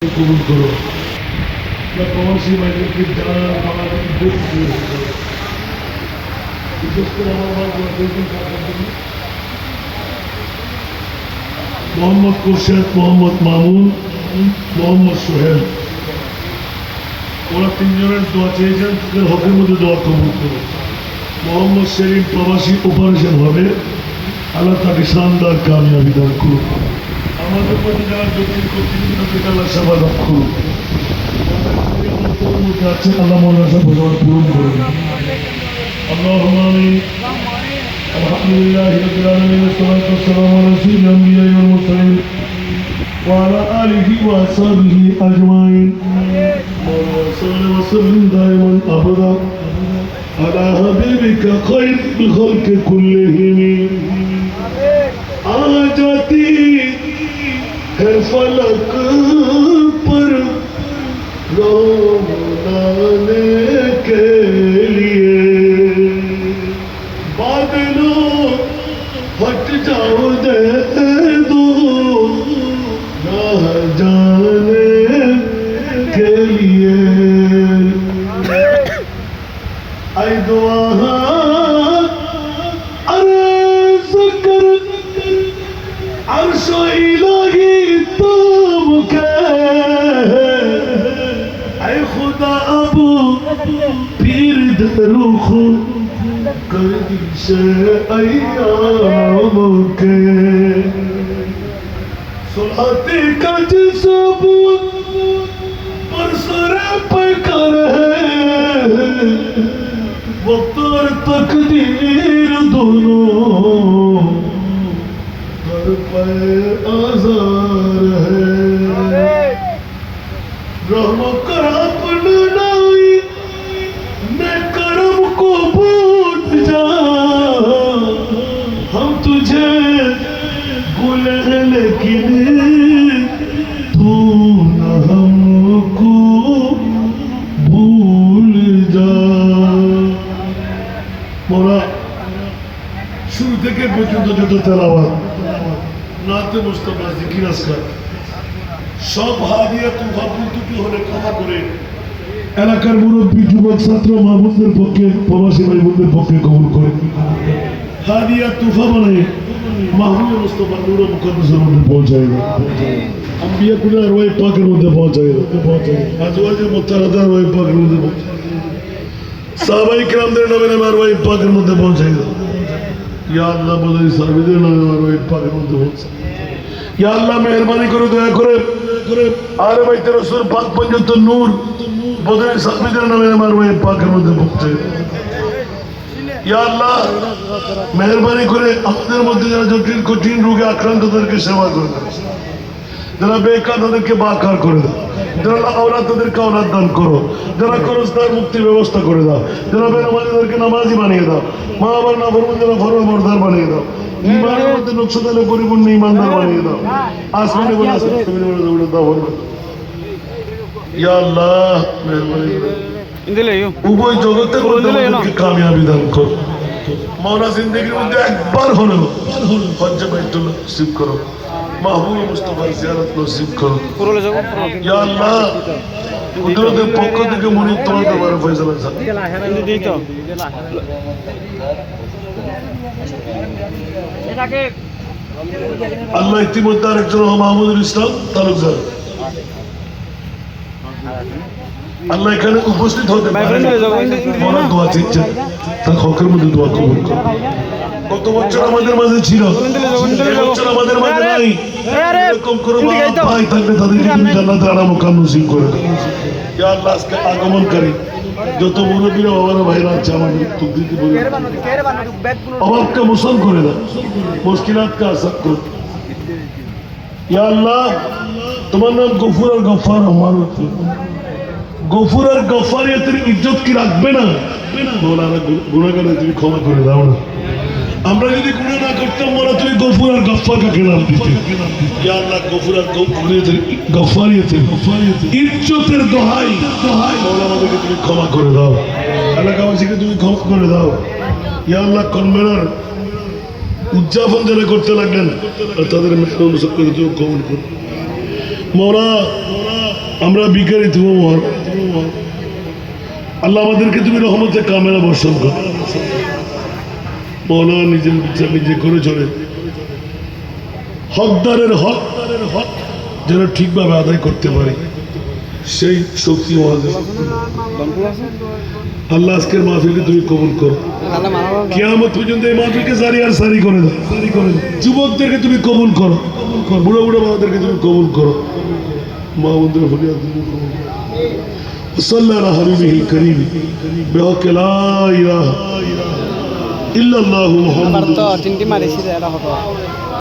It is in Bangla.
কবুল করো। প্রবাসী ভাইদেরকে যারা আমার বিশেষ করে আমার মোহাম্মদ কোরশেদ, মোহাম্মদ মামুন, মোহাম্মদ সোহেল, ওরা তিনজনের দোয়া চেয়েছেন, তাদের হকের মধ্যে দোয়া কবুল করো। মোহাম্মদ সেলিম প্রবাসী অপারেশন হবে, আল্লাহ তাকে শানদার কামিয়াবি দান করুন। আমাদের মধ্যে যারা জটিল করছেন তাদেরকে আল্লাহ সাবাদত করুন। আছে আল্লাহ মনে আসা ভগবান পূরণ করুন। আল্লাহুম্মা আমিন। আলহামদুলিল্লাহি রাব্বিল আলামিন, ওয়াসসালাতু ওয়াসসালামু আলা সাইয়্যিদিল আমবিয়া'i ওয়াল মুরসালিন ওয়া আলা আলিহি ওয়া আসহাবিহি আজমাইন। ওয়া সাল্লাল্লাহু ওয়া সাল্লাম দাইমান আবাদা আলা হাবিবিকা খায়রিল খালকি কুল্লিহিম। आजाती है फलक पर रोम लाने के लिए, बादलों हट जाओ दे दो राह जाने के लिए। आई दुआ अर्शो इलाही तुमके, ऐ खुदा अब पीर रुख कर दिशे अय्याम के। सुलाते का जिसब बरसरे पे कर है, वक्त और तकदीर दोनों पर आज़ार है। रहम कर अपना नाई मैं करम को भूल जा, हम तुझे भूले हैं लेकिन तू न हमको भूल जा। मोरा शुरू থেকে পর্যন্ত যত তেলাওয়াত নাতে মুস্তাফা জিকির আজকার সব হাদিয়া তুফা দুটি হলে ক্ষমা করে এলাকার মুরব্বী যুবক ছাত্র মাহবুবদের পক্ষে প্রবাসী ভাই বোনদের পক্ষে কবুল করে হাদিয়া তুফা বানায় মাহবুব মুস্তাফা নূর মুকদ্দাসের মধ্যে পৌঁছায় না, আম্বিয়া কুলার ওই পাকের মধ্যে পৌঁছায় না, আজওয়াজে মুতাহারাদার ওই পাকের মধ্যে পৌঁছায়, সাহাবায়ে কিরামদের নামে আমার ওই পাকের মধ্যে পৌঁছায় না। या अल्लाह बदरी साबिदे नामे और एक पाके मध्य पहुंचा। या अल्लाह मेहरबानी करो दया करे आले बैते रसूल पाक पंजत नूर बदरी साबिदे नामे और एक पाके मध्य पहुंचे। या अल्लाह मेहरबानी करे আমাদের মধ্যে যারা জটিল কঠিন রোগে আক্রান্ত তাদেরকে সেবা করে দাও, যারা বেকার তাদেরকে বাকার করে দাও, যারা আওলাদ তাদেরকে আওলাদ দান করো, যারা কর্মস্থান মুক্তির ব্যবস্থা করে দাও, যারা বেনামাজিদেরকে নামাজি বানিয়ে দাও, মা বাবার না ফরমান যারা ফরমাবরদার বানিয়ে দাও, ইমানের মধ্যে নকশাদালে পরিপূর্ণ ইমানদার বানিয়ে দাও, আসমানে বলে আসমানে বলে দাও। ইয়া আল্লাহ মেহেরবানি করে উভয় জগতের মধ্যে আমাদেরকে কামিয়াবি দান করো। মাওলা জিন্দেগির মধ্যে একবার হলেও হজ্জে বাইতুল নসিব করো, মাহবুব মুস্তাফার জিয়ারত নসিব করো। ইয়া আল্লাহ কুদরতের পক্ষ থেকে মনে তোমার দরবারে ফয়সালা চাই। আল্লাহ ইতিমধ্যে আরেকজন মাহমুদুল ইসলাম তালুকদার আল্লাহ এখানে উপস্থিত হতে পারে, ওরা দোয়া চিনছেন, তার হকের মধ্যে দোয়া কবুল করো। গত বছর আমাদের মাঝে ছিল, বছর আমাদের মাঝে নাই, এরকম করে ভাই থাকবে তাদেরকে তুমি জান্নাতের আলা মুকাম নসিব করে দাও। ইয়া আল্লাহ আজকে আগমনকারী যত মুরব্বীরা বাবারা ভাইরা আছে আমাদের তুদিকে বলে অভাবকে মোচন করে দাও, মুশকিলাতকে আসান করো। ইয়া আল্লাহ তোমার নাম গফুর আর গফফার, আমার গফুর আর গফফারিয়তের ইজ্জত কি রাখবে না? মৌলানা গুনাহগারে তুমি ক্ষমা করে দাও না। আমরা যদি গুনাহ না করতাম মোরা তুমি গফুর আর গফফার কাকে নাম দিতে? ইয়া আল্লাহ গফুর আর গফফারিয়তের ইজ্জতের দোহাই মৌলা আমাদেরকে তুমি ক্ষমা করে দাও, এলাকাবাসীকে তুমি ক্ষমা করে দাও। ইয়া আল্লাহ কনভেনার উদযাপন যারা করতে লাগলেন তাদের মেহমান করে তুমি কবুল করো। মৌলা আমরা বিকারি, তুমি মহান। আল্লাহ আমাদেরকে তুমি রহমতে কামেলা বর্ষণ করো। মৌলা নিজের বিচার নিজে করে চলে, হকদারের হক যেন ঠিকভাবে আদায় করতে পারি, সেই শক্তি আমাদের। আল্লাহ আজকের মাহফিলকে তুমি কবুল করো, কিয়ামত পর্যন্ত এই মাহফিলকে জারি আর সারি করে দাও। যুবকদেরকে তুমি কবুল করো, বুড়ো বুড়ো মাদেরকে তুমি কবুল করো, মা বোনদের ফরিয়াদ তুমি কবুল করো। وصلى على حبيبه الكريم بحق لا اله الا الله محمد।